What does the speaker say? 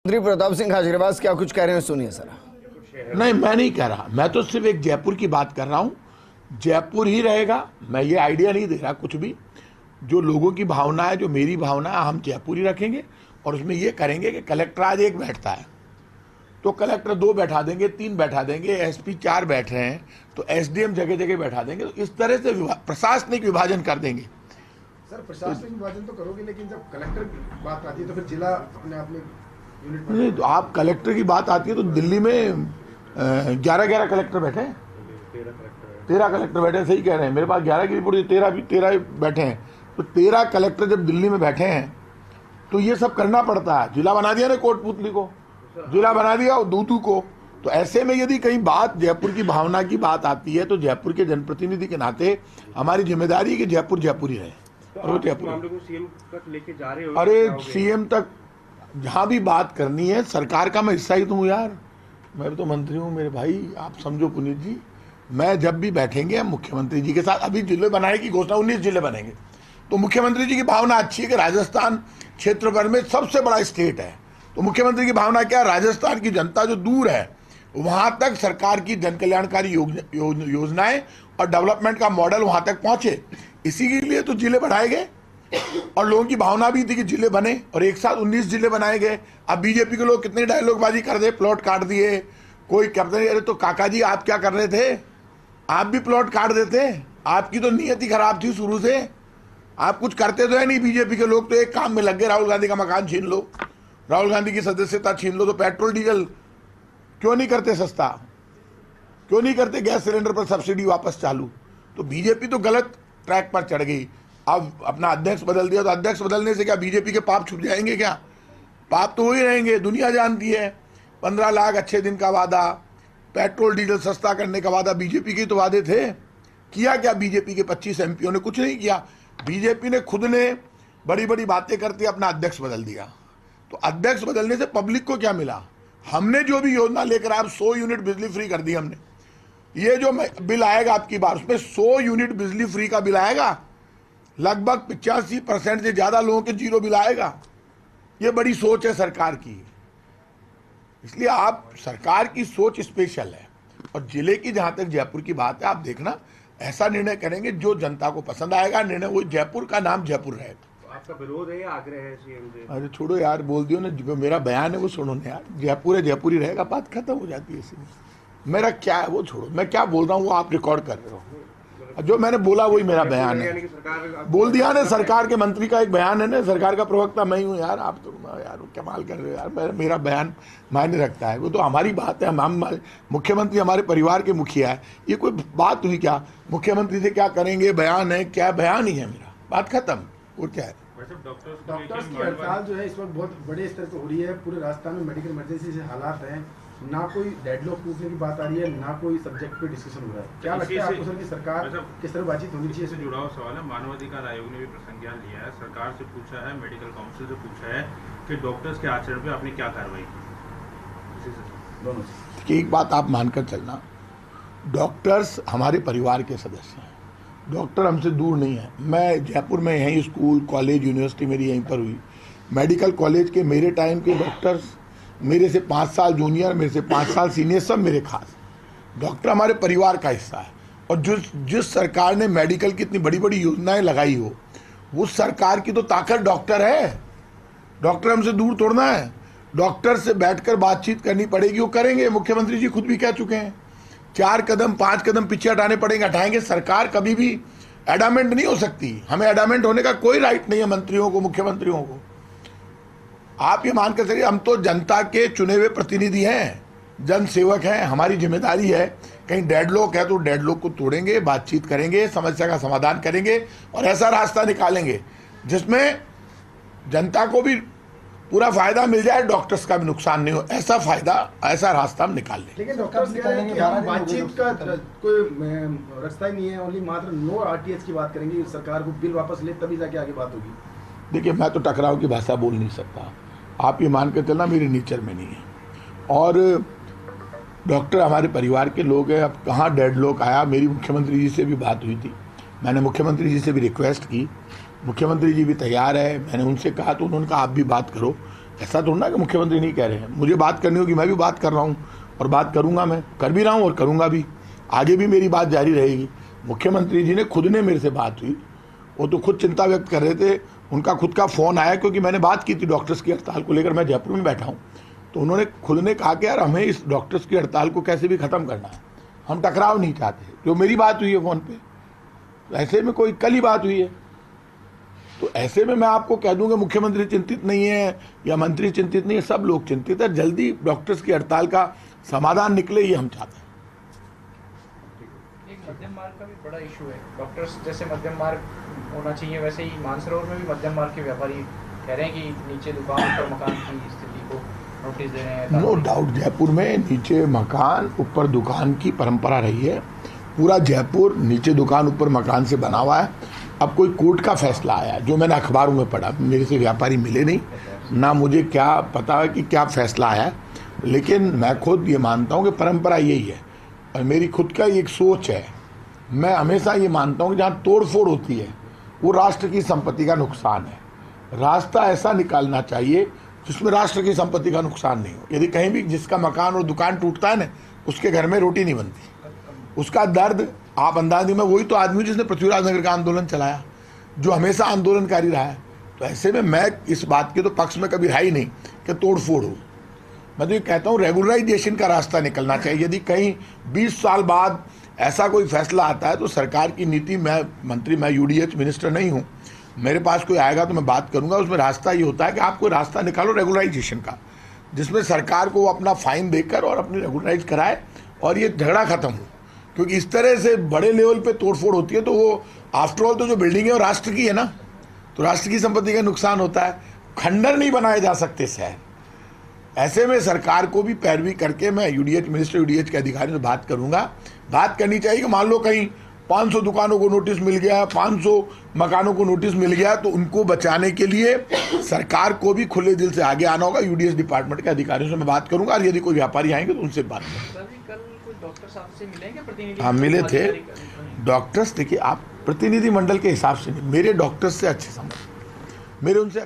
मंत्री प्रताप सिंह खाचरियावास क्या कुछ कह रहे हैं, सुनिए सर। नहीं, मैं नहीं कह रहा, मैं तो सिर्फ एक जयपुर की बात कर रहा हूँ। जयपुर ही रहेगा, मैं ये आइडिया नहीं दे रहा कुछ भी। जो लोगों की भावना है, जो मेरी भावना है, हम जयपुर ही रखेंगे। और उसमें ये करेंगे कि कलेक्टर आज एक बैठता है तो कलेक्टर 2 बैठा देंगे, 3 बैठा देंगे, एसपी 4 बैठ रहे हैं तो एसडीएम जगह जगह बैठा देंगे। तो इस तरह से प्रशासनिक विभाजन कर देंगे। सर, प्रशासनिक विभाजन तो करोगे, लेकिन जब कलेक्टर की बात आती है तो फिर जिला अपने आप में यूनिट नहीं, तो आप कलेक्टर की बात आती है तो दिल्ली में 11 कलेक्टर बैठे हैं, 13 कलेक्टर बैठे हैं। सही कह रहे हैं, मेरे पास 11 की रिपोर्ट, 13 बैठे हैं। तो 13 कलेक्टर जब दिल्ली में बैठे हैं तो ये सब करना पड़ता है। जिला बना दिया ना कोटपुतली को, जिला बना दिया और दूतू को। तो ऐसे में यदि कहीं बात जयपुर की भावना की बात आती है तो जयपुर के जनप्रतिनिधि के नाते हमारी जिम्मेदारी है कि जयपुर जयपुर ही रहे। तो जयपुर मामले को सीएम तक लेके जा रहे हो? अरे सीएम तक जहाँ भी बात करनी है, सरकार का मैं हिस्सा ही तो हूँ यार। मैं तो मंत्री हूँ मेरे भाई, आप समझो पुनीत जी। मैं जब भी बैठेंगे हम मुख्यमंत्री जी के साथ, अभी जिले बनाने की घोषणा, 19 जिले बनेंगे। तो मुख्यमंत्री जी की भावना अच्छी है कि राजस्थान क्षेत्र भर में सबसे बड़ा स्टेट है। तो मुख्यमंत्री की भावना क्या, राजस्थान की जनता जो दूर है वहाँ तक सरकार की जन कल्याणकारी योजनाएं और डेवलपमेंट का मॉडल वहाँ तक पहुँचे। इसी के लिए तो जिले बढ़ाए गए और लोगों की भावना भी थी कि जिले बने और एक साथ 19 जिले बनाए गए। अब बीजेपी के लोग कितने डायलॉगबाजी कर दे, प्लॉट काट दिए, कोई कहते हैं अरे तो काका जी आप क्या कर रहे थे, आप भी प्लॉट काट देते, आपकी तो नीयत ही खराब थी शुरू से, आप कुछ करते तो है नहीं। बीजेपी के लोग तो एक काम में लग गए, राहुल गांधी का मकान छीन लो, राहुल गांधी की सदस्यता छीन लो। तो पेट्रोल डीजल क्यों नहीं करते सस्ता, क्यों नहीं करते गैस सिलेंडर पर सब्सिडी वापस चालू। तो बीजेपी तो गलत ट्रैक पर चढ़ गई। अब अपना अध्यक्ष बदल दिया तो अध्यक्ष बदलने से क्या बीजेपी के पाप छुप जाएंगे क्या? पाप तो हो ही रहेंगे, दुनिया जानती है। 15 लाख अच्छे दिन का वादा, पेट्रोल डीजल सस्ता करने का वादा बीजेपी के तो वादे थे। किया क्या बीजेपी के 25 एमपीओ ने? कुछ नहीं किया। बीजेपी ने खुद ने बड़ी बड़ी बातें करती अपना अध्यक्ष बदल दिया। तो अध्यक्ष बदलने से पब्लिक को क्या मिला? हमने जो भी योजना लेकर आए, 100 यूनिट बिजली फ्री कर दी हमने। ये जो बिल आएगा आपकी बार, उसमें 100 यूनिट बिजली फ्री का बिल आएगा, लगभग 85% से ज्यादा लोगों के जीरो बिल आएगा। ये बड़ी सोच है सरकार की। इसलिए आप, सरकार की सोच स्पेशल है। और जिले की जहां तक जयपुर की बात है, आप देखना ऐसा निर्णय करेंगे जो जनता को पसंद आएगा। निर्णय वो जयपुर का नाम जयपुर रहेगा। तो आपका विरोध है या आग्रह है सीएम से? अरे छोड़ो यार, बोल दियो ना, जो मेरा बयान है वो सुनो ना यार। जयपुर है, जयपुर ही रहेगा, बात खत्म हो जाती है। इसमें मेरा क्या है वो छोड़ो, मैं क्या बोल रहा हूँ वो आप रिकॉर्ड कर रहे हो। जो मैंने बोला वही मेरा बयान है। बोल दिया ना, सरकार के मंत्री का एक बयान है ना, सरकार का प्रवक्ता मैं ही हूँ यार। आप तो यार कमाल कर रहे हो यार। मेरा बयान मायने रखता है, वो तो हमारी बात है। हम मुख्यमंत्री हमारे परिवार के मुखिया है, ये कोई बात हुई क्या? मुख्यमंत्री से क्या करेंगे, बयान है क्या? बयान ही है मेरा, बात खत्म। और क्या है? डॉक्टर्स की हड़ताल जो है इस वक्त बहुत बड़े स्तर पर हो रही है। पूरे राजस्थान में मेडिकल इमरजेंसी से हालात हैं, ना कोई डेडलॉक टूटने की बात आ रही है, ना कोई सब्जेक्ट पे डिस्कशन हो रहा है। क्या लगता है आपको सर कि सरकार किस तरह बातचीत होनी चाहिए? इससे जुड़ा हुआ सवाल है। मानवाधिकार आयोग ने भी प्रसंज्ञान लिया है, सरकार से पूछा है, मेडिकल काउंसिल से पूछा है कि डॉक्टर्स के आचरण पे आपने क्या कार्रवाई की। दोनों कि एक बात आप मानकर चलना, डॉक्टर्स हमारे परिवार के सदस्य हैं। डॉक्टर हमसे दूर नहीं है। मैं जयपुर में यहीं स्कूल, कॉलेज, यूनिवर्सिटी मेरी यहीं पर हुई। मेडिकल कॉलेज के मेरे टाइम के डॉक्टर्स, मेरे से 5 साल जूनियर, मेरे से 5 साल सीनियर, सब मेरे खास डॉक्टर हमारे परिवार का हिस्सा है। और जिस सरकार ने मेडिकल की इतनी बड़ी बड़ी योजनाएं लगाई हो, वो सरकार की तो ताकत डॉक्टर है। डॉक्टर हमसे दूर तोड़ना है। डॉक्टर से बैठकर बातचीत करनी पड़ेगी, वो करेंगे। मुख्यमंत्री जी खुद भी कह चुके हैं, 4 कदम 5 कदम पीछे हटाने पड़ेंगे, हटाएंगे। सरकार कभी भी एडामेंट नहीं हो सकती। हमें एडामेंट होने का कोई राइट नहीं है मंत्रियों को, मुख्यमंत्रियों को। आप ये मानकर चलिए, हम तो जनता के चुने हुए प्रतिनिधि हैं, जन सेवक हैं। हमारी जिम्मेदारी है, कहीं डेडलॉक है तो डेडलॉक को तोड़ेंगे, बातचीत करेंगे, समस्या का समाधान करेंगे और ऐसा रास्ता निकालेंगे जिसमें जनता को भी पूरा फायदा मिल जाए, डॉक्टर्स का भी नुकसान नहीं हो। ऐसा फायदा, ऐसा रास्ता हम निकाल लें। लेकिन डॉक्टर्स कह रहे हैं कि हम बातचीत का कोई रास्ता ही नहीं है, ओनली मात्र नो आरटीएच की बात करेंगे, सरकार को बिल वापस ले तभी जाके आगे बात होगी। देखिए, मैं तो टकराव की भाषा बोल नहीं सकता, आप ये मान के चलना मेरे नेचर में नहीं है। और डॉक्टर हमारे परिवार के लोग हैं। अब कहाँ डेडलॉक आया? मेरी मुख्यमंत्री जी से भी बात हुई थी, मैंने मुख्यमंत्री जी से भी रिक्वेस्ट की, मुख्यमंत्री जी भी तैयार है। मैंने उनसे कहा तो उन्होंने कहा आप भी बात करो। ऐसा थोड़ा ना कि मुख्यमंत्री नहीं कह रहे हैं, मुझे बात करनी होगी, मैं भी बात कर रहा हूँ और बात करूँगा, मैं कर भी रहा हूँ और करूँगा भी, आगे भी मेरी बात जारी रहेगी। मुख्यमंत्री जी ने खुद ने मेरे से बात हुई, वो तो खुद चिंता व्यक्त कर रहे थे, उनका खुद का फ़ोन आया क्योंकि मैंने बात की थी डॉक्टर्स की हड़ताल को लेकर, मैं जयपुर में बैठा हूँ, तो उन्होंने खुद ने कहा कि यार हमें इस डॉक्टर्स की हड़ताल को कैसे भी ख़त्म करना है, हम टकराव नहीं चाहते, जो मेरी बात हुई है फ़ोन पे, तो ऐसे में कोई कल ही बात हुई है, तो ऐसे में मैं आपको कह दूंगा मुख्यमंत्री चिंतित नहीं है या मंत्री चिंतित नहीं है, सब लोग चिंतित है, जल्दी डॉक्टर्स की हड़ताल का समाधान निकले ये हम चाहते हैं। एक मध्यम मार्ग का भी बड़ा इशू है, डॉक्टर्स जैसे मध्यम मार्ग होना चाहिए वैसे ही मानसरोवर में भी मध्यम मार्ग के व्यापारी कह रहे हैं कि नीचे दुकान ऊपर मकान की स्थिति को नोटिस दे रहे हैं। नो डाउट जयपुर में नीचे मकान ऊपर दुकान की परंपरा रही है, पूरा जयपुर नीचे दुकान ऊपर मकान से बना हुआ है। अब कोई कोर्ट का फैसला आया जो मैंने अखबारों में पढ़ा, मेरे से व्यापारी मिले नहीं, ना मुझे क्या पता है कि क्या फैसला आया, लेकिन मैं खुद ये मानता हूँ कि परंपरा यही है और मेरी खुद का एक सोच है, मैं हमेशा ये मानता हूँ कि जहाँ तोड़ फोड़ होती है वो राष्ट्र की संपत्ति का नुकसान है। रास्ता ऐसा निकालना चाहिए जिसमें राष्ट्र की संपत्ति का नुकसान नहीं हो। यदि कहीं भी जिसका मकान और दुकान टूटता है ना, उसके घर में रोटी नहीं बनती, उसका दर्द आप अंदाज में, वही तो आदमी जिसने पृथ्वीराज नगर का आंदोलन चलाया, जो हमेशा आंदोलनकारी रहा है। तो ऐसे में मैं इस बात के तो पक्ष में कभी रहा ही नहीं कि तोड़ फोड़ हो। मैं तो ये कहता हूँ रेगुलराइजेशन का रास्ता निकलना चाहिए। यदि कहीं 20 साल बाद ऐसा कोई फैसला आता है तो सरकार की नीति, मैं मंत्री, मैं यूडीएच मिनिस्टर नहीं हूँ, मेरे पास कोई आएगा तो मैं बात करूँगा। उसमें रास्ता ये होता है कि आप कोई रास्ता निकालो रेगुलराइजेशन का, जिसमें सरकार को अपना फाइन देकर और अपनी रेगुलराइज कराए और ये झगड़ा खत्म हो। क्योंकि इस तरह से बड़े लेवल पे तोड़फोड़ होती है तो वो आफ्टर ऑल तो जो बिल्डिंग है वो राष्ट्र की है ना, तो राष्ट्र की संपत्ति का नुकसान होता है। खंडर नहीं बनाए जा सकते शहर। ऐसे में सरकार को भी पैरवी करके मैं यूडीएच मिनिस्टर, यूडीएच के अधिकारियों से बात करूंगा। बात करनी चाहिए कि मान लो कहीं 500 दुकानों को नोटिस मिल गया, 500 मकानों को नोटिस मिल गया, तो उनको बचाने के लिए सरकार को भी खुले दिल से आगे आना होगा। यूडीएच डिपार्टमेंट के अधिकारियों से मैं बात करूंगा और यदि कोई व्यापारी आएंगे तो उनसे बात करूँगा। हाँ मिले थे डॉक्टर्स। देखिए आप प्रतिनिधि मंडल के हिसाब से नहीं, मेरे डॉक्टर्स से अच्छे समझ, मेरे उनसे